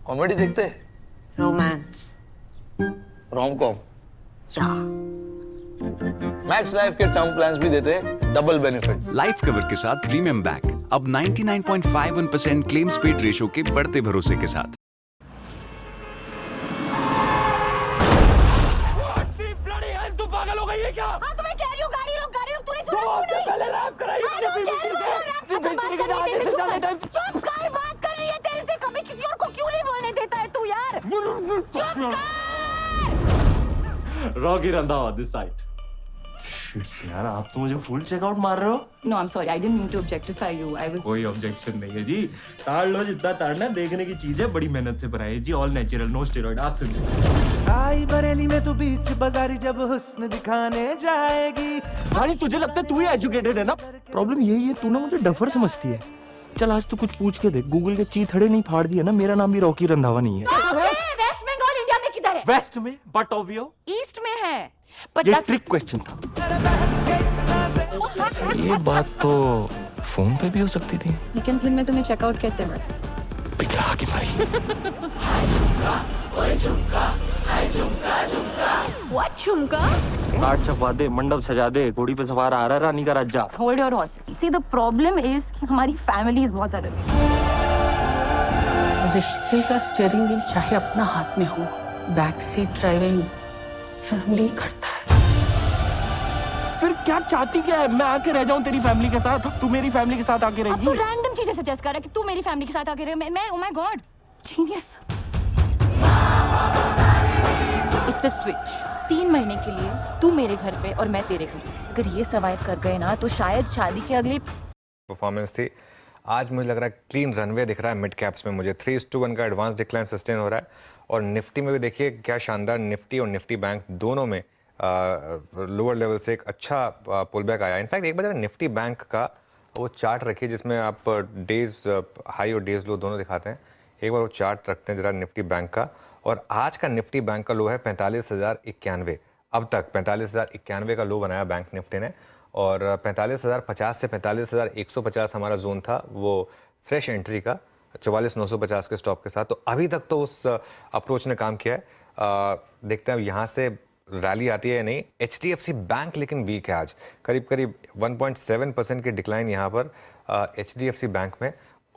Comedy देखते हैं? Romance. Rom com. या मैक्स लाइफ के टर्म प्लान्स भी देते हैं डबल बेनिफिट। लाइफ कवर के साथ प्रीमियम बैंक अब 99.51% क्लेम्स पेड रेशो के बढ़ते भरोसे के साथ। हाँ तो मैं कह रही हूँ गाड़ी रोक तूने सुना क्यों नहीं? पहले रैप कराइए मैंने बीवी से। अच्छा बात कर रही है, चुप कर, बात कर रही है तेरे से, कभी किसी और को क्यों नहीं बोलने देता है तू यार? चुप कर। Rocky Randhawa this side. Shit यार, आप तो मुझे फुल चेकआउट मार रहे हो। No, I'm sorry. I didn't mean to objectify you. I was. कोई ऑब्जेक्शन नहीं है जी, ताड़ लो जितना ताड़ना, देखने की चीज है, बड़ी मेहनत से बनाई है जी, ऑल नेचुरल, नो स्टेरॉइड। आज सुनिए, आई बरेली में तू बीच बाजारी जब हुस्न दिखाने जाएगी। भाई तुझे लगता है तू ही एजुकेटेड है ना? प्रॉब्लम यही है, तू ना मुझे डफर समझती है। चल आज तू कुछ पूछ के देख, गूगल के चीथड़े नहीं फाड़ दिया ना, मेरा नाम भी रॉकी रंधावा नहीं है। वेस्ट बंगाल इंडिया में किधर है? वेस्ट में, बट ऑब्वियो ईस्ट में है। But ये that's. ट्रिक क्वेश्चन था। ये बात तो फोन पे भी हो सकती थी। लेकिन फिर मैं तुम्हें चेकआउट कैसे करती? पिघला के भाई। What झुमका? काट छपवा दे, मंडप सजा दे, घोड़ी पे सवार आ रहा है रानी का राजा। Hold your horses. See the problem is कि हमारी families बहुत अलग है। रिश्ते का स्टीयरिंग व्हील चाहे अपना हाथ में हो, बैक सीट ड्राइविंग फैमिली करता है। फिर क्या चाहती क्या है? मैं आके रह जाऊं तेरी फैमिली के साथ, तू मेरी फैमिली के साथ आके अब रहेगी। तू रैंडम चीजें सजेस्ट कर रहा है कि तू मेरी फैमिली के साथ आके रहे। मैं oh my god, genius. It's a switch. 3 महीने के लिए तू मेरे घर पे और मैं तेरे घर पे। अगर ये सर्वाइव कर गए ना तो शायद शादी के अगले परफॉर्मेंस थी। आज मुझे लग रहा है क्लीन रनवे दिख रहा है मिड कैप्स में, मुझे 3:1 का एडवांस डिक्लाइन सस्टेन हो रहा है। और निफ्टी में भी देखिए क्या शानदार, निफ्टी और निफ्टी बैंक दोनों में लोअर लेवल से एक अच्छा पुल बैक आया। इनफैक्ट एक बार जरा निफ्टी बैंक का वो चार्ट रखिए जिसमें आप डेज हाई और डेज लो दोनों दिखाते हैं। एक बार वो चार्ट रखते हैं जरा निफ्टी बैंक का। और आज का निफ्टी बैंक का लो है 45,091। अब तक 45,091 का लो बनाया बैंक निफ्टी ने। और 45,050 से 45,150 हमारा जोन था वो फ्रेश एंट्री का 44,950 के स्टॉप के साथ। तो अभी तक तो उस अप्रोच ने काम किया है। देखते हैं यहाँ से रैली आती है या नहीं। HDFC बैंक लेकिन वीक है आज, करीब करीब 1.7% की डिक्लाइन यहाँ पर HDFC बैंक में।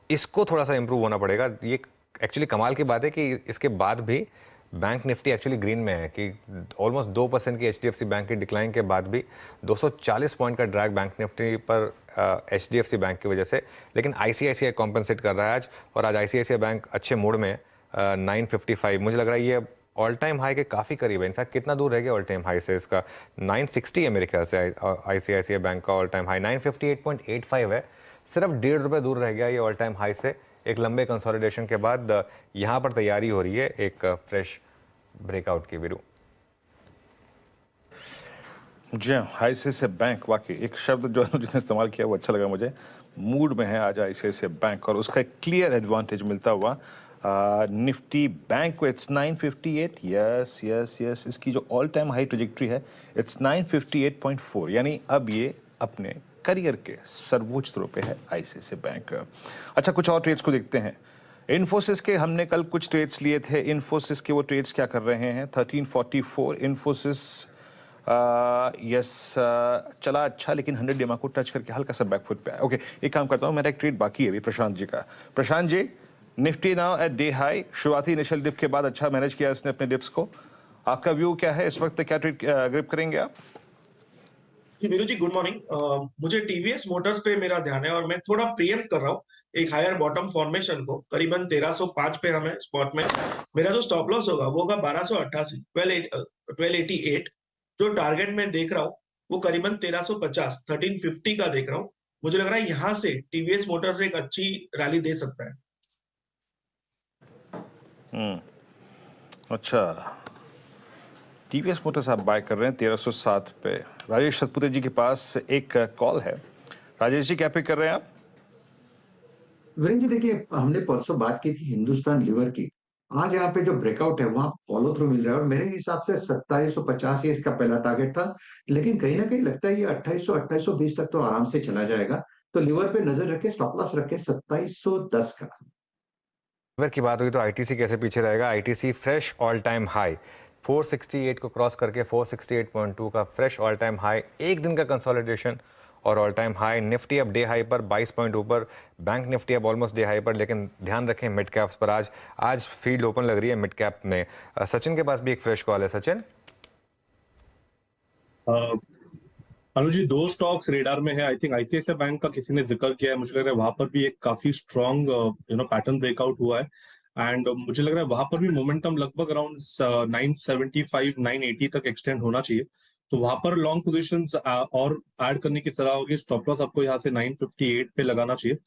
इसको थोड़ा सा इंप्रूव होना पड़ेगा। ये एक्चुअली कमाल की बात है कि इसके बाद भी बैंक निफ्टी एक्चुअली ग्रीन में है, कि ऑलमोस्ट 2% की HDFC बैंक की डिक्लाइन के बाद भी 240 पॉइंट का ड्रैग बैंक निफ्टी पर HDFC बैंक की वजह से। लेकिन ICICI कॉम्पनसेट कर रहा है आज, और आज ICICI बैंक अच्छे मूड में है। 955 मुझे लग रहा है ये ऑल टाइम हाई के काफ़ी करीब है। इनफैक्ट कितना दूर रह गया ऑल टाइम हाई से? इसका 960 है मेरे ख्याल से। ICICI बैंक का ऑल टाइम हाई 958.85 है, सिर्फ ₹1.5 दूर रह गया ये ऑल टाइम हाई से। एक लंबे कंसोलिडेशन के बाद यहाँ पर तैयारी हो रही है एक फ्रेश ब्रेकआउट की। वीरू जी ICICI बैंक, वाकई एक शब्द जो जिसने इस्तेमाल किया वो अच्छा लगा मुझे। मूड में है आज ICICI बैंक, और उसका एक क्लियर एडवांटेज मिलता हुआ निफ्टी बैंक को। It's 958, yes yes yes. इसकी जो ऑल टाइम हाई ट्रेजेक्ट्री है इट्स 958.4, यानी अब ये अपने करियर के सर्वोच्च स्तरों पे है ICICI बैंक। अच्छा, कुछ और ट्रेड्स को देखते हैं। इन्फोसिस के हमने कल कुछ ट्रेड्स लिए थे। इन्फोसिस के वो ट्रेड्स क्या कर रहे हैं? 1344 इन्फोसिस यस चला अच्छा, लेकिन 100 डेमा को टच करके हल्का सा बैकफुट पे आया। ओके, एक काम करता हूँ, मेरा एक ट्रेड बाकी है अभी प्रशांत जी का। Prashant ji, Nifty now at day high, शुरुआती इनिशियल डिप के बाद अच्छा मैनेज किया इसने अपने डिप्स को। आपका व्यू क्या है इस वक्त? क्या ट्रेड ग्रिप करेंगे आप? जी वीरू जी, गुड मॉर्निंग। मुझे टीवीएस मोटर्स पे मेरा ध्यान है, और मैं थोड़ा प्रीएम्प्ट कर रहा हूँ एक हायर बॉटम फॉर्मेशन को। करीबन 1305 पे हमें स्पॉट में मेरा जो स्टॉप लॉस होगा वो होगा 1288, 1288। जो टारगेट में देख रहा हूँ वो करीबन 1350, 1350 का देख रहा हूँ। मुझे लग रहा है यहाँ से टीवीएस मोटर्स एक अच्छी रैली दे सकता है। अच्छा, टीवीएस मोटर्स आप बाय कर रहे हैं 1307 पे। राजेश सतपुते जी के पास एक कॉल है। राजेश जी, क्या पिक कर रहे हैं आप? वीरेंद्र जी, देखिए हमने परसों बात की थी हिंदुस्तान लीवर की। आज यहाँ पे जो ब्रेकआउट है वहां फॉलो थ्रू मिल रहा है, और मेरे हिसाब से 2750 ये इसका पहला टारगेट था। लेकिन कहीं ना कहीं लगता है ये 2800 2820 तक तो आराम से चला जाएगा। तो लीवर पे नजर रखे, स्टॉप लॉस रखे 2710 का। अगर की बात हुई तो आईटीसी कैसे पीछे रहेगा। ITC fresh all time high 468 को क्रॉस करके 468.2 का फ्रेश ऑल टाइम हाई, एक दिन का कंसोलिडेशन और ऑल टाइम हाई। निफ्टी अब डे हाई पर 22 पॉइंट ऊपर, बैंक निफ्टी अब ऑलमोस्ट डे हाई पर, लेकिन ध्यान रखें मिड कैप्स पर आज फील्ड ओपन लग रही है मिड कैप में। सचिन के पास भी एक फ्रेश कॉल है। सचिन, अनुज जी, दो स्टॉक्स रेडार में है। आई थिंक आईसीआईसीआई बैंक का किसी ने जिक्र किया है, मुझे लग रहा है वहां पर भी एक काफी स्ट्रॉन्ग पैटर्न ब्रेकआउट हुआ है एंड मुझे लग रहा है वहां पर भी मोमेंटम लगभग अराउंड 975 980 तक एक्सटेंड होना चाहिए। तो वहां पर लॉन्ग पोजीशंस और ऐड करने की सलाह होगी। स्टॉप लॉस आपको यहाँ से 958 पे लगाना चाहिए।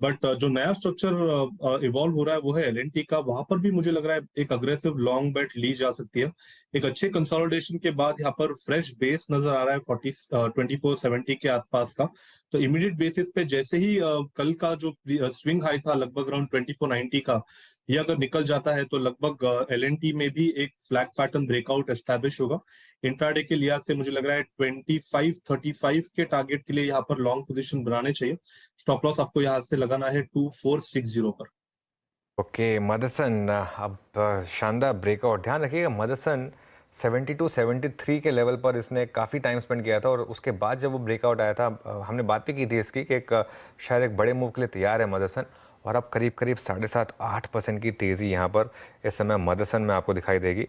बट जो नया स्ट्रक्चर इवॉल्व हो रहा है वो है एलएनटी का। वहां पर भी मुझे लग रहा है एक अग्रेसिव लॉन्ग बेट ली जा सकती है। एक अच्छे कंसोलिडेशन के बाद यहाँ पर फ्रेश बेस नजर आ रहा है 2470 के आसपास का। तो इमीडिएट बेसिस पे जैसे ही कल का जो स्विंग हाई था लगभग अराउंड 2490 का, ये अगर निकल जाता है तो लगभग एलएनटी में भी एक फ्लैग पैटर्न ब्रेकआउट एस्टैब्लिश होगा। इंट्राडे के लिहाज से मुझे लग रहा है 2535 के टारगेट के लिए यहाँ पर लॉन्ग पोजीशन बनाने चाहिए। स्टॉप लॉस आपको यहाँ से लगाना है 2460 पर। ओके मदसन, अब शानदार ब्रेकआउट। ध्यान रखिएगा मदसन 72 73 के लेवल पर इसने काफ़ी टाइम स्पेंड किया था और उसके बाद जब वो ब्रेकआउट आया था, हमने बात भी की थी इसकी कि शायद एक बड़े मूव के लिए तैयार है मदसन। और अब करीब 7.5-8% की तेज़ी यहाँ पर इस समय मदसन में आपको दिखाई देगी।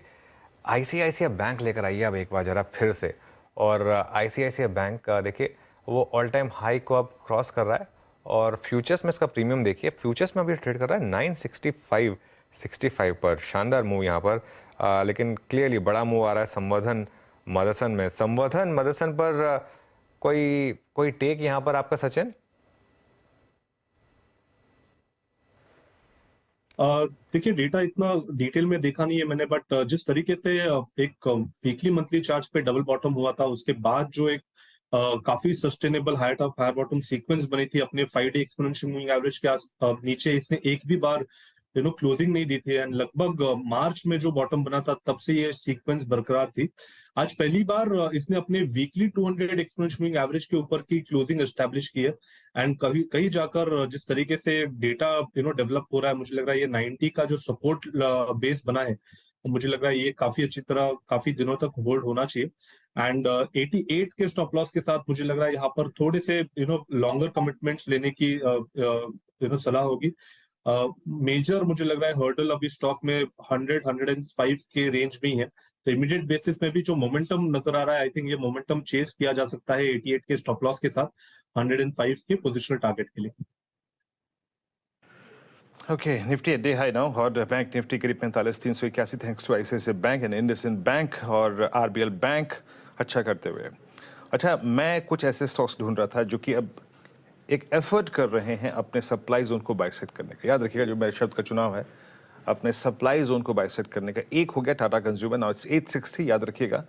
आईसीआईसीआई बैंक लेकर आइए अब एक बार ज़रा फिर से। और आईसीआईसीआई बैंक देखिए वो ऑल टाइम हाई को अब क्रॉस कर रहा है और फ्यूचर्स में इसका प्रीमियम देखिए, फ्यूचर्स में अभी ट्रेड कर रहा है 965 पर। शानदार मूव यहाँ पर, लेकिन क्लियरली बड़ा मूव आ रहा है संवर्धन मदसन में। संवर्धन मदसन पर कोई टेक यहाँ पर आपका सचिन? देखिए डेटा इतना डिटेल में देखा नहीं है मैंने, बट जिस तरीके से एक वीकली मंथली चार्ट पे डबल बॉटम हुआ था उसके बाद जो एक काफी sustainable high top high bottom sequence बनी थी अपने 5 डे एक्सपोनेंशियल मूविंग एवरेज के नीचे, इसने एक भी बार क्लोजिंग नहीं दी थी एंड लगभग मार्च में जो बॉटम बना था तब से ये सीक्वेंस बरकरार थी। आज पहली बार इसने अपने वीकली 200 एक्सपोनेंशियल मूविंग एवरेज के ऊपर की क्लोजिंग एस्टैब्लिश की है एंड कहीं जाकर जिस तरीके से डेटा डेवलप हो रहा है, मुझे लग रहा है ये 90 का जो सपोर्ट बेस बना है, तो मुझे लग रहा है ये काफी अच्छी तरह काफी दिनों तक होल्ड होना चाहिए। एंड 88 के स्टॉप लॉस के साथ मुझे लग रहा है यहाँ पर थोड़े से लॉन्गर कमिटमेंट्स लेने की सलाह होगी। मेजर मुझे लग रहा है हर्डल अभी स्टॉक में 100-105 के रेंज में ही है। तो इमीडिएट बेसिस में भी जो मोमेंटम नजर आ रहा है, आई थिंक ये मोमेंटम चेस किया जा सकता है 88 के स्टॉप लॉस के साथ 105 के पोजिशनल टारगेट के लिए। Okay, Nifty day high now और बैंक निफ्टी करीब 45,381 thanks to ICICI bank and IndusInd bank और आरबीएल बैंक अच्छा करते हुए। अच्छा, मैं कुछ ऐसे स्टॉक्स ढूंढ रहा था जो कि अब एक एफर्ट कर रहे हैं अपने सप्लाई जोन को बाइसेक्ट करने का। याद रखिएगा जो मेरे शब्द का चुनाव है, अपने सप्लाई जोन को बाइसेक्ट करने का। एक हो गया टाटा कंज्यूमर, नाउ इट्स 860, याद रखिएगा।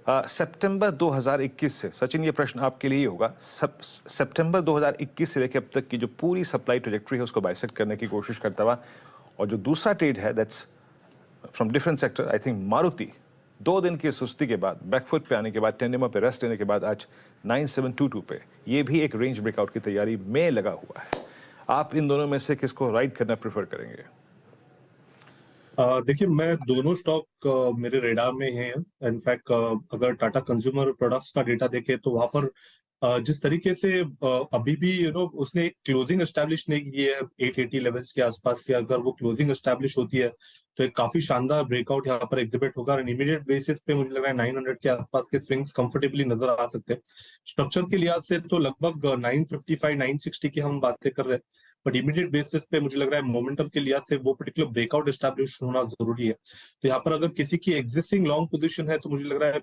सितंबर 2021 से, सचिन ये प्रश्न आपके लिए ही होगा, सितंबर 2021 से लेकर अब तक की जो पूरी सप्लाई ट्रेजेक्ट्री है उसको बाइसेक्ट करने की कोशिश करता हुआ। और जो दूसरा ट्रेड है that's from different sector, I think Maruti 2 दिन की सुस्ती के बाद, बैकफुट पे आने के बाद, टेंडम पे रेस्ट लेने के बाद आज 9722 पे, ये भी एक रेंज ब्रेकआउट की तैयारी में लगा हुआ है। आप इन दोनों में से किसको राइड करना प्रेफर करेंगे? देखिए मैं दोनों स्टॉक मेरे रेडार में हैं। इनफैक्ट अगर टाटा कंज्यूमर प्रोडक्ट्स का डेटा देखें तो वहां पर जिस तरीके से अभी भी उसने एक क्लोजिंग एस्टैब्लिश नहीं की है 880 लेवल्स के आसपास की, अगर वो क्लोजिंग एस्टैब्लिश होती है तो एक काफी शानदार ब्रेकआउट यहाँ पर एग्जिबिट होगा। और इमीडिएट बेसिस पे मुझे लग रहा है 900 के आसपास के स्विंग्स कंफर्टेबली नजर आ सकते हैं। स्ट्रक्चर के लिहाज से तो लगभग 955 960 की हम बातें कर रहे हैं, बट इमीडिएट बेसिस पे मुझे लग रहा है मोमेंटम के लिहाज से वो पर्टिकुलर ब्रेकआउट एस्टैब्लिश होना जरूरी है। तो यहाँ पर अगर किसी की एग्जिस्टिंग लॉन्ग पोजीशन है तो मुझे लग रहा है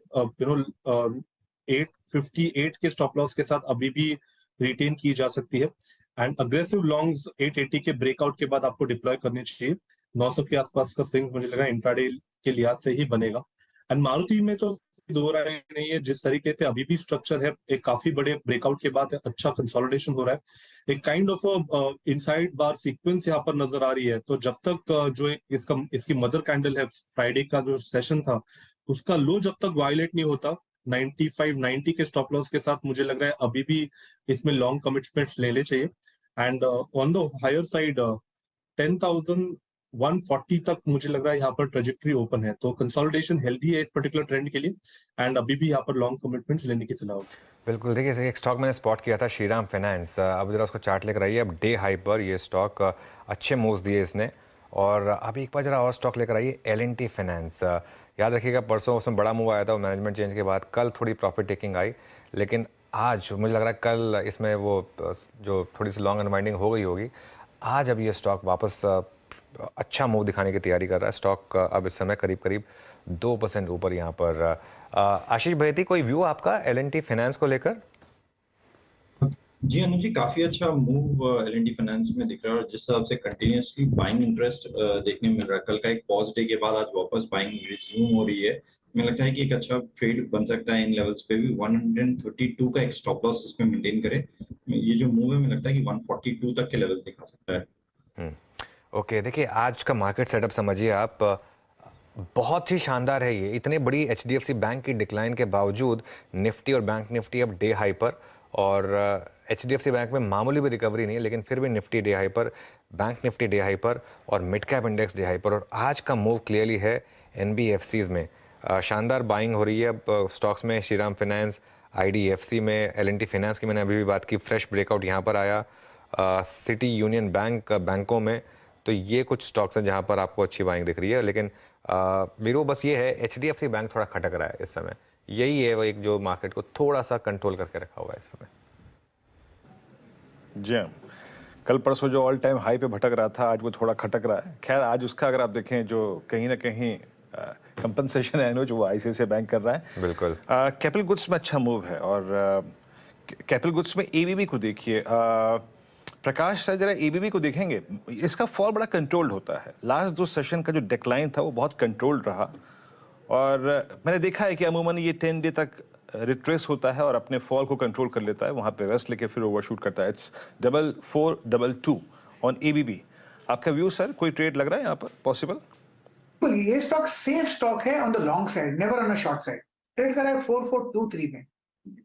858 के स्टॉप लॉस के साथ अभी भी रिटेन की जा सकती है एंड अग्रेसिव लॉन्ग्स 880 के ब्रेकआउट के बाद आपको डिप्लॉय करनी चाहिए। 900 के आसपास का स्विंग मुझे लग रहा है इंट्राडे के लिहाज से ही बनेगा। एंड मारुति में तो दो राय नहीं है, जिस तरीके से अभी भी स्ट्रक्चर है, एक काफी बड़े ब्रेकआउट के बाद अच्छा कंसोलिडेशन हो रहा है, एक kind of inside bar sequence यहाँ पर नजर आ रही है। तो जब तक जो इसकी मदर कैंडल है फ्राइडे का जो सेशन था उसका लो जब तक वायलेट नहीं होता 95-90 के स्टॉप लॉस के साथ, मुझे लग रहा है अभी भी इसमें लॉन्ग कमिटमेंट्स लेने चाहिए। And on the higher side 140 तक मुझे लग रहा है यहाँ पर ट्रेजेक्टरी ओपन है, तो कंसोलिडेशन हेल्दी है इस पर्टिकुलर ट्रेंड के लिए, एंड अभी भी यहाँ पर लॉन्ग कमिटमेंट्स लेने की सलाह होगी। बिल्कुल, देखिए इसे एक स्टॉक मैंने स्पॉट किया था, श्रीराम फाइनेंस। अब जरा उसको चार्ट लेकर आइए। अब डे हाई पर ये स्टॉक अच्छे मूव्स दिए इसने, और अभी एक बार जरा और स्टॉक लेकर आइए, L&T फाइनेंस। याद रखिएगा परसों उसमें बड़ा मूव आया था मैनेजमेंट चेंज के बाद, कल थोड़ी प्रॉफिट टेकिंग आई, लेकिन आज मुझे लग रहा है कल इसमें वो जो थोड़ी सी लॉन्ग अनवाइंडिंग हो गई होगी, आज अब ये स्टॉक वापस अच्छा मूव दिखाने की तैयारी कर रहा है। स्टॉक अब इस समय करीब करीब 2% ऊपर यहाँ पर। आशीष भैती, कोई व्यू आपका L&T फाइनेंस को लेकर? जी अनुज जी, काफी अच्छा मूव L&T फाइनेंस में दिख रहा है, और जिस हिसाब से कंटिन्यूअसली बाइंग इंटरेस्ट देखने मिल रहा है। कल का एक पॉज डे के बाद आज वापस बाइंग रिज्यूम हो रही है। मुझे लगता है कि एक अच्छा ट्रेड बन सकता है इन लेवल्स पे भी। 132 का एक स्टॉप लॉस इसमें मेंटेन करे। ये जो मूव है मुझे लगता है कि 142 तक के लेवल्स दिखा सकता है। ओके, देखिए आज का मार्केट सेटअप समझिए आप, बहुत ही शानदार है ये। इतनी बड़ी HDFC बैंक की डिक्लाइन के बावजूद निफ्टी और बैंक निफ्टी अब डे हाई पर, और HDFC बैंक में मामूली भी रिकवरी नहीं है, लेकिन फिर भी निफ्टी डे हाई पर, बैंक निफ्टी डे हाई पर, और mid cap index day high पर। और आज का मूव क्लियरली है NBFCs में, शानदार बाइंग हो रही है अब स्टॉक्स में। श्रीराम फाइनेंस, IDFC में, L&T फाइनेंस की मैंने अभी भी बात की, फ्रेश ब्रेकआउट यहाँ पर आया, सिटी यूनियन बैंक बैंकों में। तो ये कुछ स्टॉक्स हैं जहाँ पर आपको अच्छी बाइंग दिख रही है, लेकिन वीरो बस ये है HDFC बैंक थोड़ा खटक रहा है इस समय। यही है वो एक जो मार्केट को थोड़ा सा कंट्रोल करके रखा हुआ है इस समय। जी हाँ, कल परसों जो ऑल टाइम हाई पे भटक रहा था, आज वो थोड़ा खटक रहा है। खैर आज उसका अगर आप देखें जो कहीं ना कहीं कंपनसेशन है जो वो ICICI बैंक कर रहा है। बिल्कुल। कैपिटल गुड्स में अच्छा मूव है, और कैपिटल गुड्स में ABB को देखिए। प्रकाश सर जरा ABB को देखेंगे, इसका फॉल बड़ा कंट्रोल्ड होता है। लास्ट दो सेशन का जो डिक्लाइन था वो बहुत कंट्रोल्ड रहा, और मैंने देखा है कि अमूमन ये 10 डे तक रिट्रेस होता है और अपने फॉल को कंट्रोल कर लेता है, वहां पे रेस्ट लेके फिर ओवरशूट करता है। It's 4422 on ABB। आपका व्यू सर, कोई ट्रेड लग रहा है यहाँ पर पॉसिबल? ये स्टॉक सेफ स्टॉक है on the long side, never on a short side. Trade कर रहा है 4423 में,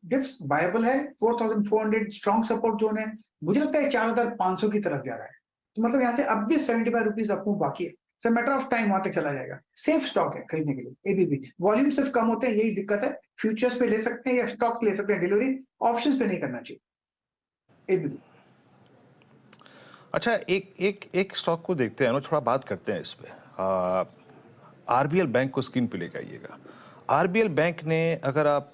डिप्स वायबल है, 4400 स्ट्रॉन्ग सपोर्ट जोन है। मुझे लगता है 4500 की तरफ जा रहा है, तो मतलब यहाँ से अब भी 75 रुपीज अपमूव बाकी है। मैटर ऑफ टाइम वहां तक चला जाएगा। सेफ स्टॉक है खरीदने के लिए ABB। वॉल्यूम सिर्फ कम होते हैं, यही दिक्कत है। फ्यूचर्स पे ले सकते हैं या स्टॉक ले सकते हैं, डिलीवरी ऑप्शंस पे नहीं करना चाहिए ABB। अच्छा, एक स्टॉक को देखते हैं, थोड़ा बात करते हैं इस पे। RBL बैंक को स्क्रीन पे लेकर आइएगा। RBL बैंक ने, अगर आप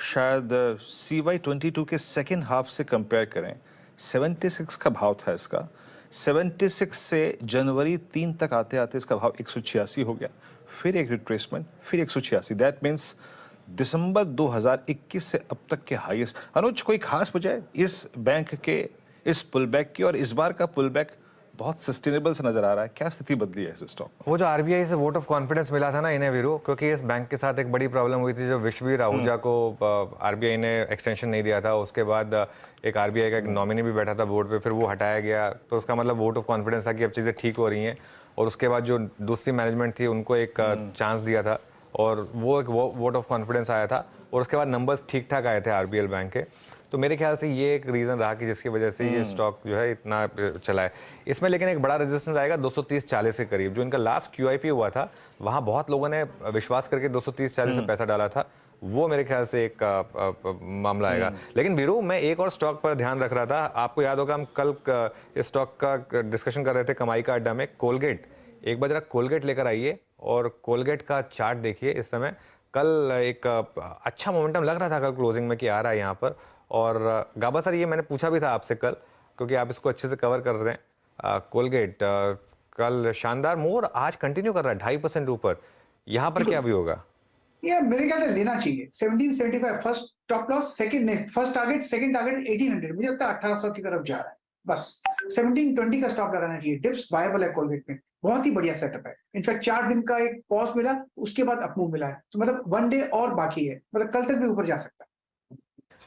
शायद CY22 के सेकेंड हाफ से कंपेयर करें, 76 का भाव था इसका। 76 से जनवरी 3 तक आते आते इसका भाव 186 हो गया, फिर एक रिट्रेसमेंट, फिर 186। दैट मीन्स दिसंबर 2021 से अब तक के हाईएस्ट। अनुज, कोई खास वजह इस बैंक के इस पुलबैक की, और इस बार का पुलबैक बहुत सस्टेनेबल से नजर आ रहा है, क्या स्थिति बदली है इस स्टॉक? वो जो RBI से वोट ऑफ कॉन्फिडेंस मिला था ना इन्हें वीरू, क्योंकि इस बैंक के साथ एक बड़ी प्रॉब्लम हुई थी। जो विश्ववीर आहूजा को RBI ने एक्सटेंशन नहीं दिया था, उसके बाद एक RBI का एक नॉमिनी भी बैठा था बोर्ड पे, फिर वो हटाया गया। तो उसका मतलब वोट ऑफ कॉन्फिडेंस था कि अब चीज़ें ठीक हो रही हैं, और उसके बाद जो दूसरी मैनेजमेंट थी उनको एक चांस दिया था, और वो एक वोट ऑफ कॉन्फिडेंस आया था, और उसके बाद नंबर्स ठीक ठाक आए थे RBL बैंक के। तो मेरे ख्याल से ये एक रीज़न रहा कि जिसकी वजह से ये स्टॉक जो है इतना चला है। इसमें लेकिन एक बड़ा रेजिस्टेंस आएगा 230-40 के करीब। जो इनका लास्ट QIP हुआ था, वहाँ बहुत लोगों ने विश्वास करके 230-40 से पैसा डाला था, वो मेरे ख्याल से एक मामला आएगा। लेकिन वीरू, मैं एक और स्टॉक पर ध्यान रख रहा था। आपको याद होगा हम कल इस स्टॉक का डिस्कशन कर रहे थे कमाई का अड्डा में, कोलगेट। एक बार जरा कोलगेट लेकर आइए और कोलगेट का चार्ट देखिए इस समय। कल एक अच्छा मोमेंटम लग रहा था कल क्लोजिंग में कि आ रहा है यहाँ पर। और गाबा सर, ये मैंने पूछा भी था आपसे कल, क्योंकि आप इसको अच्छे से कवर कर रहे हैं। कोलगेट कल शानदार मूव, और आज कंटिन्यू कर रहा है 2.5% ऊपर। यहाँ पर क्या भी होगा? यार मेरे ख्याल से लेना चाहिए। 1775 first top loss, first target, second target 1800। मुझे लगता है 1800 की तरफ जा रहा है। बस 1720 का स्टॉप लगाना चाहिए। डिप्स वायबल है कोलगेट में, बहुत ही बढ़िया सेटअप है। इनफैक्ट 4 दिन का एक पॉज मिला, उसके बाद अपमूव मिला है, तो मतलब 1 डे और बाकी है, मतलब कल तक भी ऊपर जा सकता है।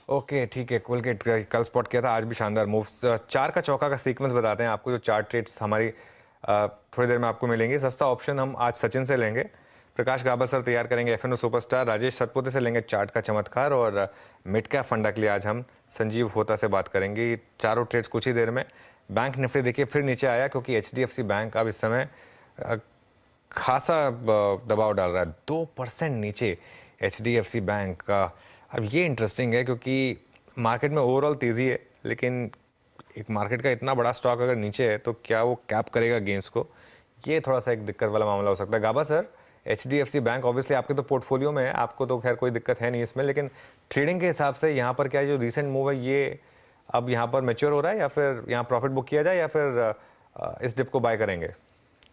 ओके, ठीक है। कोलगेट कल स्पॉट किया था, आज भी शानदार मूव्स। 4 का चौका का सीक्वेंस बताते हैं आपको, जो चार्ट ट्रेड्स हमारी थोड़ी देर में आपको मिलेंगी। सस्ता ऑप्शन हम आज सचिन से लेंगे, प्रकाश गाबा सर तैयार करेंगे FNO सुपरस्टार, राजेश सतपुते से लेंगे चार्ट का चमत्कार, और मिड कैप फंडा के लिए आज हम संजीव होता से बात करेंगे। चारों ट्रेड्स कुछ ही देर में। बैंक निफ्टी देखिए फिर नीचे आया, क्योंकि HDFC बैंक अब इस समय खासा दबाव डाल रहा है, 2% नीचे HDFC बैंक का। अब ये इंटरेस्टिंग है क्योंकि मार्केट में ओवरऑल तेज़ी है, लेकिन एक मार्केट का इतना बड़ा स्टॉक अगर नीचे है तो क्या वो कैप करेगा गेंस को, ये थोड़ा सा एक दिक्कत वाला मामला हो सकता है। गाबा सर, HDFC बैंक ऑब्वियसली आपके तो पोर्टफोलियो में है, आपको तो खैर कोई दिक्कत है नहीं इसमें, लेकिन ट्रेडिंग के हिसाब से यहाँ पर क्या जो रीसेंट मूव है ये अब यहाँ पर मैच्योर हो रहा है या फिर यहाँ प्रॉफिट बुक किया जाए या फिर इस डिप को बाय करेंगे?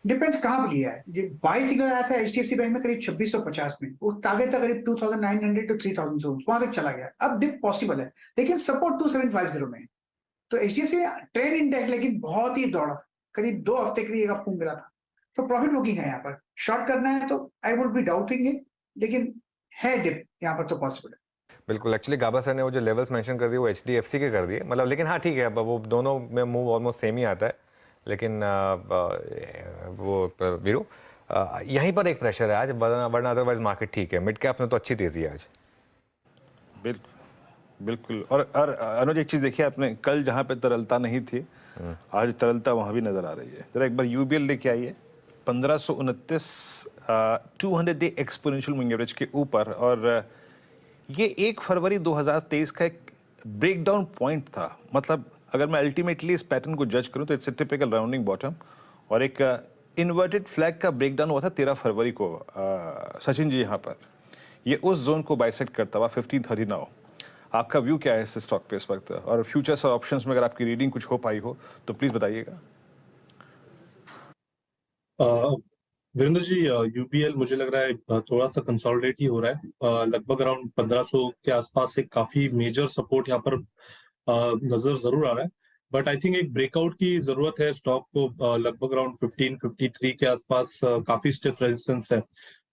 डिपेंड्स कहाँ पे लिया है। जो बाई सिग्नल आया था HDFC बैंक में करीब 2650 में, वो टारगेट था करीब 2900 टू 3000 जोन, वहां तक चला गया। अब डिप पॉसिबल है, लेकिन सपोर्ट 2750 में है। तो HDFC ट्रेंड इंटैक्ट, लेकिन बहुत ही दौड़ा, करीब 2 हफ्ते के लिए एक अप मिला था। तो प्रॉफिट बुकिंग है यहाँ पर। शॉर्ट करना है तो I would be doubting it, लेकिन है डिप यहाँ पर तो पॉसिबल है। बिल्कुल, एक्चुअली गाबा सर ने वो जो लेवल्स मेंशन कर दिए वो HDFC के कर दिए, मतलब, लेकिन हाँ ठीक है, अब वो दोनों में मूव ऑलमोस्ट सेम ही आता है, लेकिन वो वीरू यहीं पर एक प्रेशर है आज, वरना अदरवाइज मार्केट ठीक है। मिड कैप में तो अच्छी तेजी है आज। बिल्कुल। और अनुज, एक चीज देखिए आपने, कल जहां पे तरलता नहीं थी आज तरलता वहां भी नजर आ रही है। जरा एक बार UBL लेके आइए, 1529 200 डे एक्सपोनेंशियल मूविंग एवरेज के ऊपर, और ये 1 फरवरी 2023 का एक ब्रेकडाउन पॉइंट था। मतलब अगर मैं अल्टीमेटली इस पैटर्न को जज करूं तो it's a typical rounding bottom, और एक इन्वर्टेड फ्लैग का ब्रेकडाउन हुआ था 13 फरवरी को। सचिन जी, यहाँ पर ये उस जोन को बाइसेक्ट करता हुआ 1530 नाउ। आपका व्यू क्या है इस स्टॉक पे इस वक्त, और फ्यूचर्स और ऑप्शंस में अगर आपकी रीडिंग कुछ हो पाई हो तो प्लीज बताइएगा। वीरेंद्र जी, UBL मुझे लग रहा है थोड़ा सा कंसोलिडेट ही हो रहा है। लगभग अराउंड 1500 के आसपास एक काफी मेजर सपोर्ट यहाँ पर नजर जरूर आ रहा है, बट आई थिंक एक ब्रेकआउट की जरूरत है स्टॉक को। लगभग अराउंड 1553 के आसपास काफी स्टिफ रेजिस्टेंस है।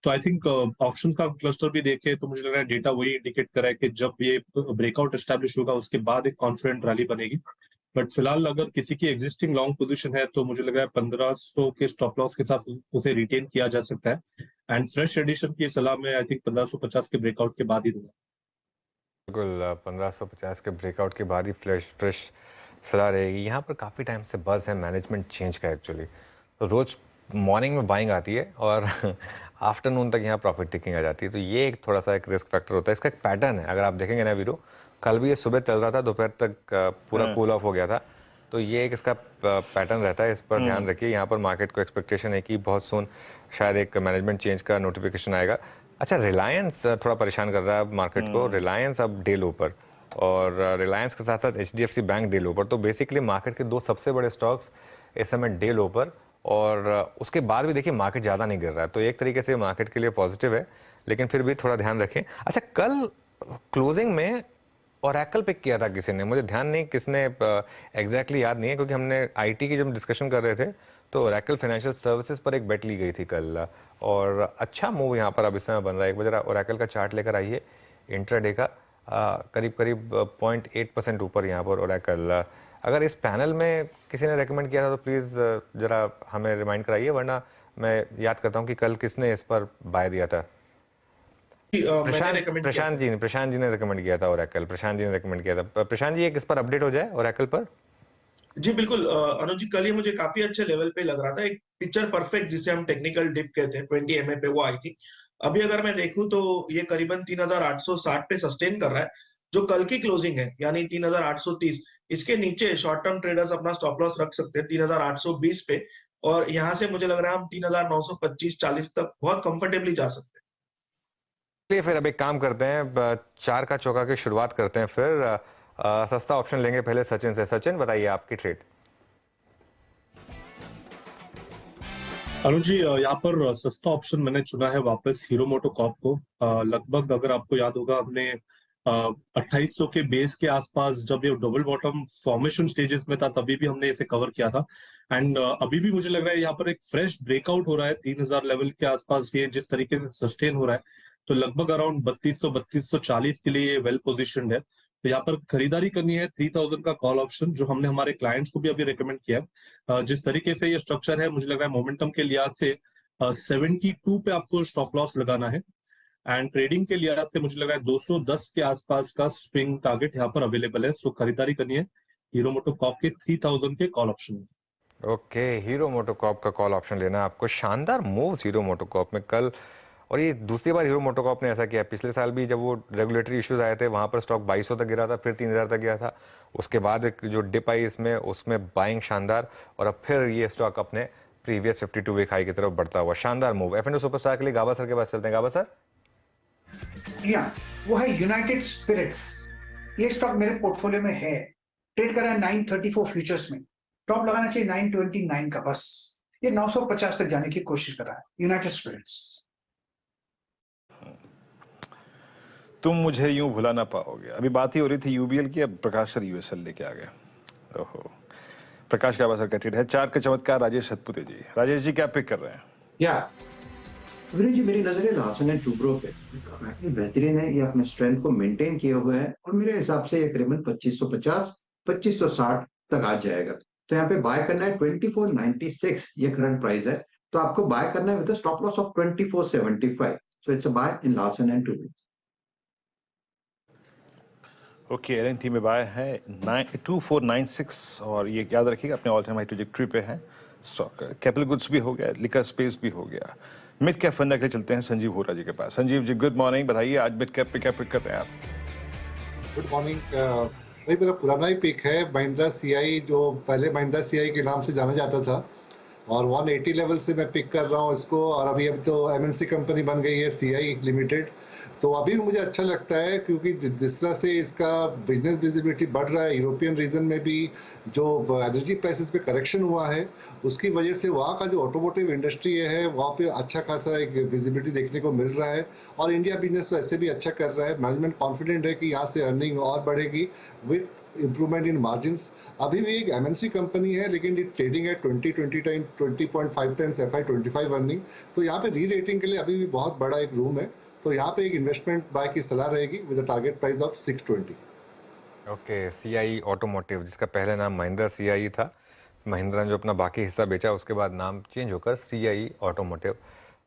तो आई थिंक ऑप्शन का क्लस्टर भी देखे तो मुझे लग रहा है डेटा वही इंडिकेट कर रहा है कि जब ये ब्रेकआउट एस्टैब्लिश होगा उसके बाद एक कॉन्फिडेंट रैली बनेगी। बट फिलहाल अगर किसी की एग्जिस्टिंग लॉन्ग पोजीशन है तो मुझे लग रहा है 1500 के स्टॉप लॉस के साथ उसे रिटेन किया जा सकता है, एंड फ्रेश एडिशन की सलाह में आई थिंक 1550 के ब्रेकआउट के बाद ही दूंगा। बिल्कुल, 1550 के ब्रेकआउट के बाद ही फ्रेश सलाह रहेगी। यहाँ पर काफ़ी टाइम से बज़ है मैनेजमेंट चेंज का एक्चुअली, तो रोज़ मॉर्निंग में बाइंग आती है और आफ्टरनून तक यहाँ प्रॉफिट टेकिंग आ जाती है, तो ये एक थोड़ा सा एक रिस्क फैक्टर होता है। इसका एक पैटर्न है, अगर आप देखेंगे ना वीरो, कल भी ये सुबह चल रहा था, दोपहर तक पूरा कूल ऑफ हो गया था, तो ये एक इसका पैटर्न रहता है, इस पर ध्यान रखिए। यहाँ पर मार्केट को एक्सपेक्टेशन है कि बहुत सून शायद एक मैनेजमेंट चेंज का नोटिफिकेशन आएगा। अच्छा, रिलायंस थोड़ा परेशान कर रहा है मार्केट को। रिलायंस अब डे लो पर, और रिलायंस के साथ साथ HDFC बैंक डे लो पर, तो बेसिकली मार्केट के 2 सबसे बड़े स्टॉक्स इस समय डे लो पर, और उसके बाद भी देखिए मार्केट ज़्यादा नहीं गिर रहा है, तो एक तरीके से मार्केट के लिए पॉजिटिव है, लेकिन फिर भी थोड़ा ध्यान रखें। अच्छा, कल क्लोजिंग में ओरेकल पिक किया था किसी ने, मुझे ध्यान नहीं किसने, एग्जैक्टली याद नहीं है, क्योंकि हमने IT की जब डिस्कशन कर रहे थे तो ओरेकल फाइनेंशियल सर्विसेज पर एक बेट ली गई थी कल, और अच्छा मूव यहाँ पर अब इस समय बन रहा है। एक बार जरा ओरेकल का चार्ट लेकर आइए इंट्राडे का, करीब 0.8% ऊपर यहाँ पर ओरेकल। अगर इस पैनल में किसी ने रेकमेंड किया था तो प्लीज़ ज़रा हमें रिमाइंड कराइए, वरना मैं याद करता हूँ कि कल किसने इस पर बाय दिया था। प्रशांत जी ने रेकमेंड किया था ओरेकल, प्रशांत जी ने रेकमेंड किया था। प्रशांत जी, एक इस पर अपडेट हो जाए ओरेकल पर। जी बिल्कुल अनुज जी, कल ये मुझे काफी अच्छे लेवल पे लग रहा था। एक पिक्चर परफेक्ट जिसे हम टेक्निकल डिप कहते हैं 20 MA पे वो आई थी। अभी अगर मैं देखूं तो ये करीबन 3860 पे सस्टेन कर रहा है, जो कल की क्लोजिंग है, यानी 3830। इसके नीचे शॉर्ट टर्म ट्रेडर्स अपना स्टॉप लॉस रख सकते हैं 3820 पे, और यहाँ से मुझे लग रहा है हम 3925-40 तक बहुत कंफर्टेबली जा सकते हैं। चलिए फिर अब एक काम करते हैं, 4 का चौका की शुरुआत करते हैं। फिर सस्ता ऑप्शन लेंगे पहले सचिन से। सचिन, बताइए आपकी ट्रेड। अरुण जी, यहाँ पर सस्ता ऑप्शन मैंने चुना है वापस हीरो मोटोकॉर्प को। लगभग अगर आपको याद होगा, हमने 2800 के बेस के आसपास जब ये डबल बॉटम फॉर्मेशन स्टेजेस में था तभी भी हमने इसे कवर किया था, एंड अभी भी मुझे लग रहा है यहाँ पर एक फ्रेश ब्रेकआउट हो रहा है 3000 लेवल के आसपास। ये जिस तरीके से सस्टेन हो रहा है, तो लगभग अराउंड 3240 के लिए वेल पोजिशनड है। तो यहाँ पर खरीदारी करनी है 3000 का कॉल ऑप्शन, जो हमने हमारे क्लाइंट्स को भी अभी रेकमेंड किया है। जिस तरीके से ये स्ट्रक्चर है, मुझे लग रहा है मोमेंटम के लिहाज से 72 पे आपको स्टॉप लॉस लगाना है, एंड ट्रेडिंग के लिहाज से मुझे लग रहा है 210 के आसपास का स्विंग टारगेट यहाँ पर अवेलेबल है। सो खरीदारी करनी है हीरो मोटोकॉर्प के 3000 के call option. Okay, hero MotoCorp का कॉल ऑप्शन लेना है आपको। शानदार मूव्स हीरो मोटोकॉर्प में कल, और ये दूसरी बार हीरो मोटोकॉर्प ने ऐसा किया। पिछले साल भी जब वो रेगुलेटरी इश्यूज आए थे वहां पर स्टॉक 2200 तक गिरा था, फिर 3000 तक गया था। उसके बाद एक जो डिप आई उसमें बाइंग शानदार, और अब फिर ये स्टॉक अपने प्रीवियस 52 वीक हाई की तरफ बढ़ता हुआ। शानदार मूव। F&O सुपरस्टार के लिए गाबा सर के पास चलते हैं। गाबा सर, या वो है यूनाइटेड स्पिरिट्स। ये स्टॉक मेरे पोर्टफोलियो में है, ट्रेड करा है 934 फ्यूचर्स में, टॉप लगाना चाहिए 929 का बस। ये 950 तक जाने की कोशिश कर रहा है यूनाइटेड स्पिरिट्स। तुम मुझे यूं भुला ना पाओगे। अभी बात ही हो रही थी यूबीएल की, अब प्रकाश सर यूएसएल लेके आ गए। ओहो, प्रकाश का सर का ट्रेड है। चार के चमत्कार राजेश सतपुते जी। राजेश जी क्या पिक कर रहे हैं? या वीरेंद्र जी, मेरी नजर है लार्सन एंड टुब्रो पे काफी बेहतरीन है। ये अपने स्ट्रेंथ को मेंटेन किए हुए है और मेरे हिसाब से ये करीबन 2550 2560 तक आ जाएगा। तो यहाँ पे बाय करना है 2496, ये करंट प्राइस है। तो आपको बाय करना है with stop loss of 2475। So it's a buy in Larsen and Toubro. Okay, L N T में बाय है 2496, और ये याद रखिएगा अपने ऑल टाइम हाई ट्रैजेक्टरी पे है स्टॉक। कैपिटल गुड्स भी हो गया, लिकर स्पेस भी हो गया। मिड कैप फंड के लिए चलते हैं संजीव होरा जी के पास। संजीव जी गुड मॉर्निंग, बताइए आज मिड कैप पे क्या पिक कर रहे हैं आप? Good morning. भाई मेरा पुराना ही पिक है महिंद्रा सीआई, जो पहले महिंद्रा सीआई के नाम से जाना जाता था, और 180 लेवल से मैं पिक कर रहा हूँ इसको। और अभी तो एमएनसी कंपनी बन गई है सीआई लिमिटेड, तो अभी भी मुझे अच्छा लगता है क्योंकि जिस तरह से इसका बिजनेस विजिबिलिटी बढ़ रहा है, यूरोपियन रीजन में भी जो एनर्जी प्राइसेस पे करेक्शन हुआ है उसकी वजह से वहाँ का जो ऑटोमोटिव इंडस्ट्री है वहाँ पे अच्छा खासा एक विजिबिलिटी देखने को मिल रहा है। और इंडिया बिजनेस तो ऐसे भी अच्छा कर रहा है। मैनेजमेंट कॉन्फिडेंट है कि यहाँ से अर्निंग और बढ़ेगी विद इम्प्रूवमेंट इन मार्जिन्स। अभी भी एक एमएनसी कंपनी है लेकिन ट्रेडिंग है 20.5 टाइम्स FY25 अर्निंग। तो यहाँ पे री रेटिंग के लिए अभी भी बहुत बड़ा एक रूम है। तो यहाँ पे एक इन्वेस्टमेंट बाय की सलाह रहेगी with a target price of 620। Okay, CI automotive, जिसका पहले नाम महिंद्रा सीआई था। महिंद्रा ने जो अपना बाकी हिस्सा बेचा उसके बाद नाम चेंज होकर सीआई ऑटोमोटिव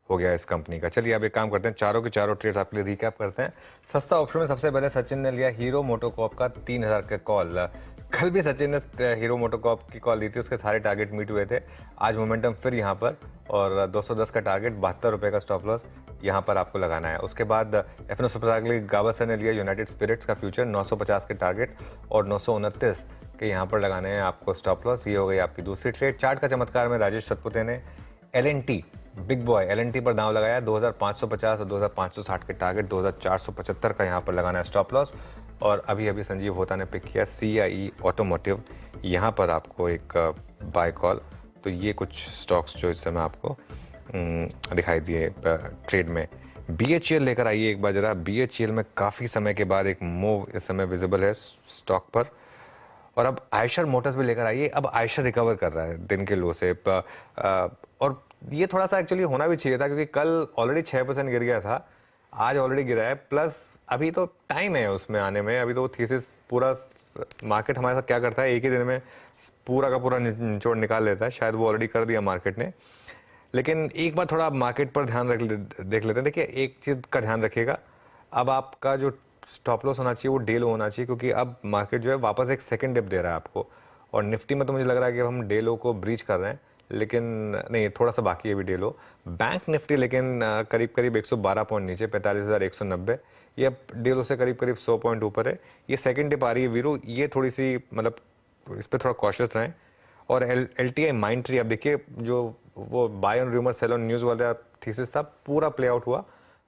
हो गया इस कंपनी का। चलिए अब एक काम करते हैं, चारों के चारों ट्रेड्स आपके लिए रिकैप करते हैं। सस्ता ऑप्शन में सबसे पहले सचिन ने लिया हीरो मोटोकॉर्प का 3000 का कॉल। कल भी सचिन ने हीरो मोटोकॉर्प की कॉल दी थी, उसके सारे टारगेट मीट हुए थे। आज मोमेंटम फिर यहाँ पर, और 210 का टारगेट, 72 रुपये का स्टॉप लॉस यहाँ पर आपको लगाना है। उसके बाद F&O सुपरस्टार के लिए गाबा सर ने लिया यूनाइटेड स्पिरिट्स का फ्यूचर, 950 के टारगेट और 929 के यहाँ पर लगाने हैं आपको स्टॉप लॉस। ये हो गई आपकी दूसरी ट्रेड। चार्ट का चमत्कार में राजेश सतपुते ने LNT बिग बॉय LNT पर दांव लगाया, 2550 और 2560 के टारगेट, 2475 का यहाँ पर लगाना है स्टॉप लॉस। और अभी अभी संजीव होता ने पिक किया CIE ऑटोमोटिव, यहाँ पर आपको एक बाय कॉल। तो ये कुछ स्टॉक्स जो इस समय आपको दिखाई दिए ट्रेड में। BHEL लेकर आइए एक बार जरा। BHEL में काफ़ी समय के बाद एक मूव इस समय विजिबल है स्टॉक पर। और अब आयशर मोटर्स भी लेकर आइए। अब आयशर रिकवर कर रहा है दिन के लो से, और ये थोड़ा सा एक्चुअली होना भी चाहिए था क्योंकि कल ऑलरेडी 6% गिर गया था, आज ऑलरेडी गिरा है। प्लस अभी तो टाइम है उसमें आने में, अभी तो थीसिस पूरा मार्केट हमारे साथ क्या करता है, एक ही दिन में पूरा का पूरा निचोड़ निकाल लेता है। शायद वो ऑलरेडी कर दिया मार्केट ने। लेकिन एक बार थोड़ा मार्केट पर ध्यान देख लेते हैं। देखिए एक चीज़ का ध्यान रखिएगा, अब आपका जो स्टॉप लॉस होना चाहिए वो डे लो होना चाहिए, क्योंकि अब मार्केट जो है वापस एक सेकंड डिप दे रहा है आपको। और निफ्टी में तो मुझे लग रहा है कि अब हम डे लो को ब्रीच कर रहे हैं, लेकिन नहीं, थोड़ा सा बाकी है भी डे लो। बैंक निफ्टी लेकिन करीब करीब 112 पॉइंट नीचे, 45,190। ये अब डे लो से करीब करीब 100 पॉइंट ऊपर है। ये सेकंड डिप आ रही है वीरू, ये थोड़ी सी मतलब इस पर थोड़ा कॉशियस रहें। और LTI माइंडट्री, अब देखिए जो वो buy on rumour sell on news वाला थीसिस था पूरा प्ले आउट हुआ,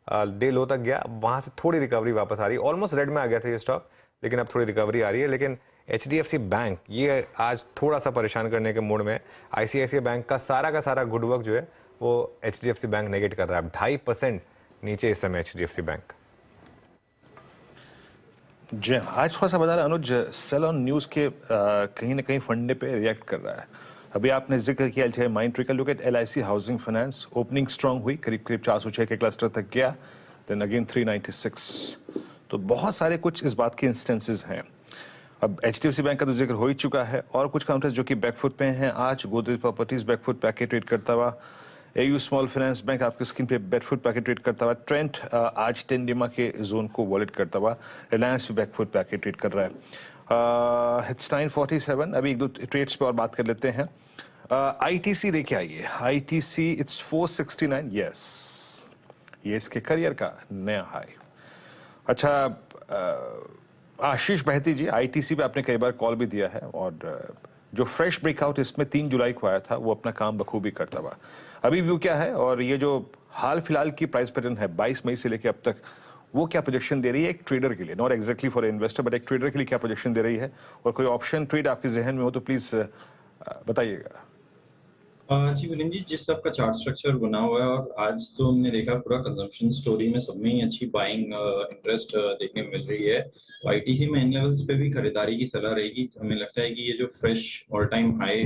डे लो तक गया, वहाँ से थोड़ी रिकवरी वापस आ रही है। ऑलमोस्ट रेड में आ गया था ये स्टॉक, लेकिन अब थोड़ी रिकवरी आ रही है। लेकिन HDFC बैंक ये आज थोड़ा सा परेशान करने के मूड में। ICICI बैंक का सारा गुड वर्क जो है वो HDFC बैंक नेगेट कर रहा है। 2.5% नीचे इस समय HDFC बैंक। जी आज थोड़ा सा बाजार अनुज सेल ऑन न्यूज़ के कहीं ना कहीं फंडे पे रिएक्ट कर रहा है। अभी आपने जिक्र किया LTI माइंडट्री का। Look at LIC housing finance, opening strong हुई, करीब करीब 406 के क्लस्टर तक गया, देन अगेन 396। तो बहुत सारे कुछ इस बात के इंस्टेंसेस हैं। अब HDFC बैंक का तो जिक्र हो ही चुका है, और कुछ काउंटर्स जो कि बैकफुट पे हैं आज। गोदरेज प्रॉपर्टीज बैकफुट पैकेट ट्रेड करता हुआ, AU स्मॉल फाइनेंस बैंक आपकी स्क्रीन पे बैकफुट पैकेट ट्रेड करता हुआ, ट्रेंट आज 10 डिमा के जोन को वॉलेट करता हुआ, रिलायंस भी बैकफुट पैकेट ट्रेड कर रहा है। H947 अभी एक दो ट्रेड्स पे और बात कर लेते हैं। आईटीसी लेके आइए। आईटीसी इट्स 469, यस, ये इसके करियर का नया हाई। अच्छा, आशीष बहती जी, आईटीसी पे आपने कई बार कॉल भी दिया है और जो फ्रेश ब्रेकआउट इसमें 3 जुलाई को आया था वो अपना काम बखूबी करता हुआ। अभी व्यू क्या है और ये जो हाल फिलहाल की प्राइस पैटर्न है 22 मई से लेकर अब तक, वो क्या प्रोजेक्शन दे रही है एक ट्रेडर के लिए, not exactly for investor but एक ट्रेडर के लिए क्या प्रोजेक्शन दे रही है, और कोई ऑप्शन ट्रेड आपके जहन में हो तो प्लीज बताइएगा। जी विलिन जी, जिस सबका चार्ट स्ट्रक्चर बना हुआ है और आज तो हमने देखा पूरा कंजम्पशन स्टोरी में सब में ही अच्छी बाइंग इंटरेस्ट देखने में मिल रही है, तो आईटीसी में इन लेवल्स पे भी खरीदारी की सलाह रहेगी। हमें लगता है कि ये जो fresh all time high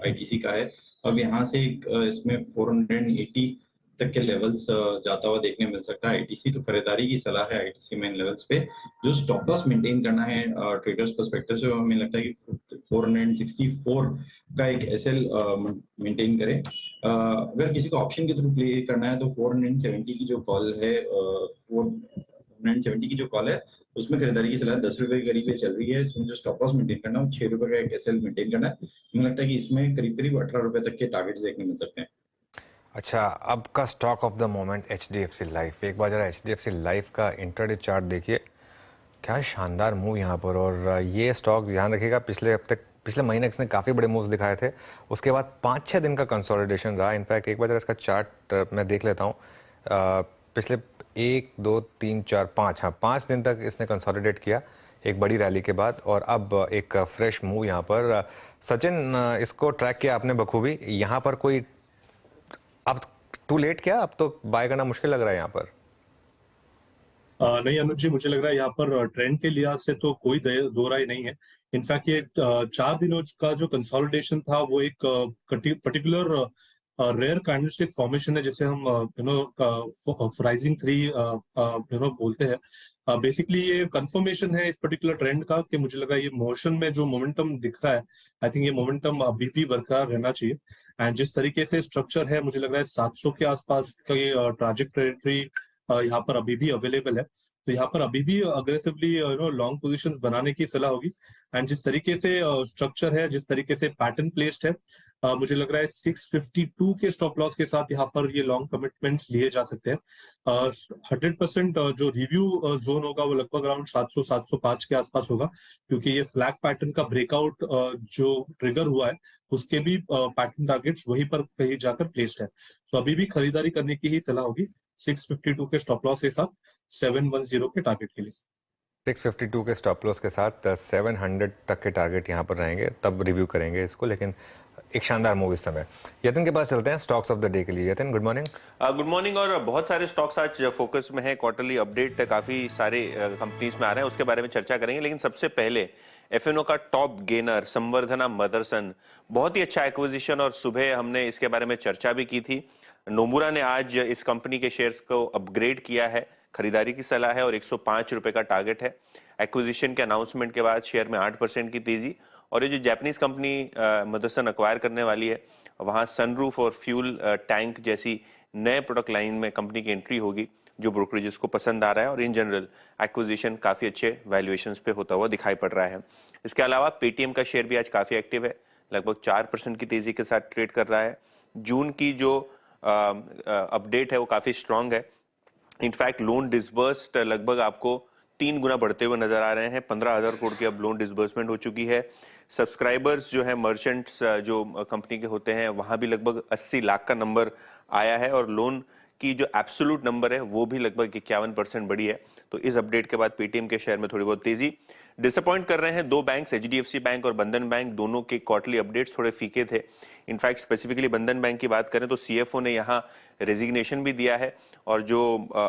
ITC का है, अब यहाँ से इसमें 480 तक के लेवल्स जाता हुआ देखने मिल सकता है आईटीसी, तो खरीदारी की सलाह है आईटीसी में इन लेवल्स पे। जो स्टॉप लॉस मेंटेन करना है ट्रेडर्स पर्सपेक्टिव से, हमें लगता है कि 464 का एक एसएल मेंटेन करें। अगर किसी को ऑप्शन के थ्रू प्ले करना है तो 470 की जो कॉल है 470 की जो कॉल है उसमें खरीदारी की सलाह 10 रुपए के करीब चल रही है। इसमें जो स्टॉप लॉस मेंटेन करना है 6 रुपए का एक एसएल मेंटेन करना है। मुझे लगता है कि इसमें करीब करीब 18 रुपए तक के टारगेट्स देखने मिल सकते हैं। अच्छा, अब का stock of the moment HDFC life. एक बार जरा एचडीएफसी लाइफ का इंट्राडे चार्ट देखिए, क्या शानदार मूव यहाँ पर। और ये स्टॉक ध्यान रखिएगा, पिछले महीने इसने काफ़ी बड़े मूव्स दिखाए थे, उसके बाद 5-6 दिन का कंसोलिडेशन रहा। इनफैक्ट एक बार जरा इसका चार्ट मैं देख लेता हूँ। पिछले 1, 2, 3, 4, 5 दिन तक इसने कंसोलिडेट किया एक बड़ी रैली के बाद, और अब एक फ्रेश मूव यहाँ पर। सचिन, इसको ट्रैक किया आपने बखूबी, यहाँ पर कोई अब टू लेट क्या, अब तो बाय करना मुश्किल लग रहा है यहाँ पर? नहीं अनुज जी, मुझे लग रहा है यहाँ पर ट्रेंड के लिहाज से तो कोई दो राय नहीं है। इनफैक्ट ये 4 दिनों का जो कंसोलिडेशन था वो एक पर्टिकुलर रेयर कैंडलस्टिक फॉर्मेशन है, जिसे हम राइजिंग 3 बोलते हैं। बेसिकली ये कंफर्मेशन है इस पर्टिकुलर ट्रेंड का कि मुझे लगा ये मोशन में जो मोमेंटम दिख रहा है, आई थिंक ये मोमेंटम अभी भी बरकरार रहना चाहिए। एंड जिस तरीके से स्ट्रक्चर है, मुझे लग रहा है 700 के आसपास की ट्रैजेक्टरी यहाँ पर अभी भी अवेलेबल है, तो यहाँ पर अभी भी अग्रेसिवली लॉन्ग पोजीशंस बनाने की सलाह होगी। एंड जिस तरीके से स्ट्रक्चर है, जिस तरीके से पैटर्न प्लेस्ड है, मुझे लग रहा है 652 के स्टॉप लॉस के साथ यहाँ पर ये लॉन्ग कमिटमेंट्स लिए जा सकते हैं। 100% जो रिव्यू जोन होगा वो लगभग अराउंड 700-705 के आसपास होगा, क्योंकि ये फ्लैग पैटर्न का ब्रेकआउट जो ट्रिगर हुआ है उसके भी पैटर्न टारगेट्स वहीं पर कहीं जाकर प्लेस्ड है। सो अभी भी खरीदारी करने की ही सलाह होगी 652 के स्टॉप लॉस के साथ 710 के टारगेट के लिए। 652 के स्टॉप लॉस के साथ 700 तक के टारगेट यहाँ पर रहेंगे, तब रिव्यू करेंगे इसको। लेकिन एक शानदार मूव इस समय। यतिन के पास चलते हैं स्टॉक्स ऑफ द डे के लिए। Yatin, good morning. Good morning. और बहुत सारे स्टॉक्स आज फोकस में है, क्वार्टरली अपडेट काफी सारे कंपनीज में आ रहे हैं, उसके बारे में चर्चा करेंगे। लेकिन सबसे पहले एफएनओ का टॉप गेनर संवर्धना मदरसन, बहुत ही अच्छा एक्विजिशन, और सुबह हमने इसके बारे में चर्चा भी की थी। नोमुरा ने आज इस कंपनी के शेयर्स को अपग्रेड किया है, खरीदारी की सलाह है और 105 रुपए का टारगेट है। एक्विजिशन के अनाउंसमेंट के बाद शेयर में 8% की तेजी, और ये जो जापानीज कंपनी मदरसन एक्वायर करने वाली है, वहां सनरूफ और फ्यूल टैंक जैसी नए प्रोडक्ट लाइन में कंपनी की एंट्री होगी, जो ब्रोकरेजेस को पसंद आ रहा है, और इन जनरल एक्विजिशन काफी अच्छे वैल्यूएशंस पे होता हुआ दिखाई पड़ रहा है। इसके अलावा पेटीएम का शेयर भी आज काफी एक्टिव है, लगभग 4% की तेजी के साथ ट्रेड कर रहा है। जून की जो अपडेट है वो काफी स्ट्रांग है। इनफैक्ट लोन डिसबर्स्ड लगभग आपको 3 गुना बढ़ते हुए नजर आ रहे हैं। 15,000 करोड़ की अब लोन डिसबर्समेंट हो चुकी है। सब्सक्राइबर्स जो है मर्चेंट्स जो कंपनी के होते हैं, वहां भी लगभग 80 लाख का नंबर आया है, और लोन की जो एब्सोल्यूट नंबर है वो भी लगभग 51% बढ़ी है। तो इस अपडेट के बाद पेटीएम के शेयर में थोड़ी बहुत तेजी। डिसअपॉइंट कर रहे हैं 2 बैंक्स, एचडीएफसी बैंक और बंधन बैंक, दोनों के क्वार्टरली अपडेट्स थोड़े फीके थे। इनफैक्ट स्पेसिफिकली बंधन बैंक की बात करें तो सीएफओ ने यहाँ रेजिग्नेशन भी दिया है, और जो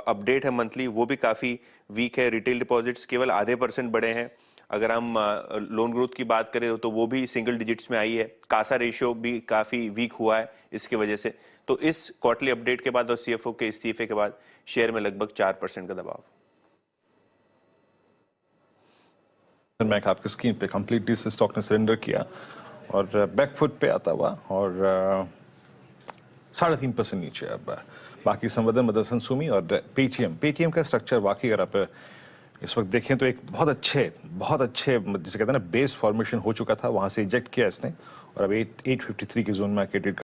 अपडेट है मंथली वो भी काफी वीक है। रिटेल डिपॉजिट्स केवल 0.5% बढ़े हैं। अगर हम लोन ग्रोथ की बात करें तो वो भी सिंगल डिजिट्स में आई है। कासा रेशियो भी काफी वीक हुआ है इसकी वजह से। तो इस क्वार्टरली अपडेट के बाद और सीएफओ के इस्तीफे के बाद शेयर में लगभग 4% का दबाव। मैं आपकी स्क्रीन पे कंप्लीटली स्टॉक ने सरेंडर किया और बैकफुट पे आता हुआ, और 3.5% नीचे। अब बाकी संवर्धन, मदरसन, सुमी और पेटीएम का स्ट्रक्चर वाकई अगर आप इस वक्त देखें तो एक बहुत अच्छे जिसे कहते हैं ना बेस फॉर्मेशन हो चुका था, वहां से इजेक्ट किया इसने और अब 853 के जोन में आके ट्रेड